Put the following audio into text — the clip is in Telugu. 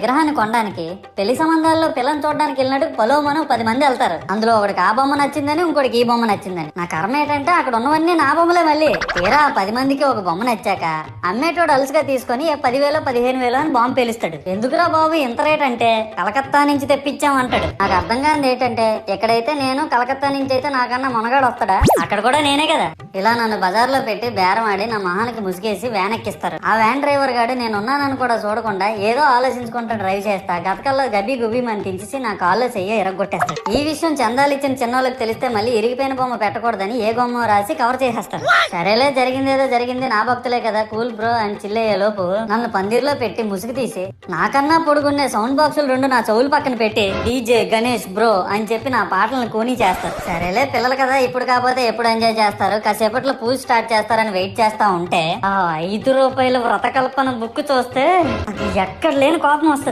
విగ్రహాన్ని కొనడానికి పెళ్లి సంబంధాల్లో పిల్లని చూడడానికి వెళ్ళినట్టు పొలవమను 10 మంది వెళ్తారు. అందులో ఒకడికి ఆ బొమ్మ నచ్చిందని, ఇంకోటికి ఈ బొమ్మ నచ్చిందని. నా కర్మ ఏంటంటే అక్కడ ఉన్నవన్నీ నా బొమ్మలే. మళ్ళీ తీరా 10 మందికి ఒక బొమ్మ నచ్చాక అమ్మేటోడు అలుసుగా తీసుకొని 10,000 15,000 అని బాంబు పేలుస్తాడు. ఎందుకురా బాబు ఇంత రేట్ అంటే కలకత్తా నుంచి తెప్పించామంటాడు. నాకు అర్థం కానిది ఏంటంటే ఎక్కడైతే నేను కలకత్తా నుంచి అయితే నాకన్నా మునగాడు వస్తాడా, అక్కడ కూడా నేనే కదా. ఇలా నన్ను బజార్లో పెట్టి బేరం ఆడి నా మొహానికి ముసుగేసి వ్యాన్ ఎక్కిస్తారు. ఆ వ్యాన్ డ్రైవర్ గాడు నేను ఉన్నానని కూడా చూడకుండా ఏదో ఆలోచించుకుంటూ డ్రైవ్ చేస్తా గతకల్లో గబ్బి గుబ్బి మని తీసి నా కాల్లో చెయ్యి ఇరగొట్టేస్తాడు. ఈ విషయం చందాలు ఇచ్చిన చిన్నోళ్ళకి తెలిస్తే మళ్ళీ ఇరిగిపోయిన బొమ్మ పెట్టకూడదని ఏ బొమ్మ రాసి కవర్ చేసేస్తారు. సరేలే జరిగిందేదో జరిగింది, నా భక్తులే కదా కూల్ బ్రో అని చిల్లయ్యే లోపు నన్ను పందిర్లో పెట్టి ముసుగు తీసి నాకన్నా పొడుగున్నే సౌండ్ బాక్సులు 2 నా చెవులు పక్కన పెట్టి డీజే గణేష్ బ్రో అని చెప్పి నా పాటలను కూనీ చేస్తారు. సరేలే పిల్లలు కదా ఇప్పుడు కాకపోతే ఎప్పుడు ఎంజాయ్ చేస్తారు, కాసేపట్లో పూజ స్టార్ట్ చేస్తారని వెయిట్ చేస్తా ఉంటే ఆ 5 రూపాయల వ్రతకల్పన బుక్ చూస్తే అది ఎక్కడ లేని కోపం వస్తుంది.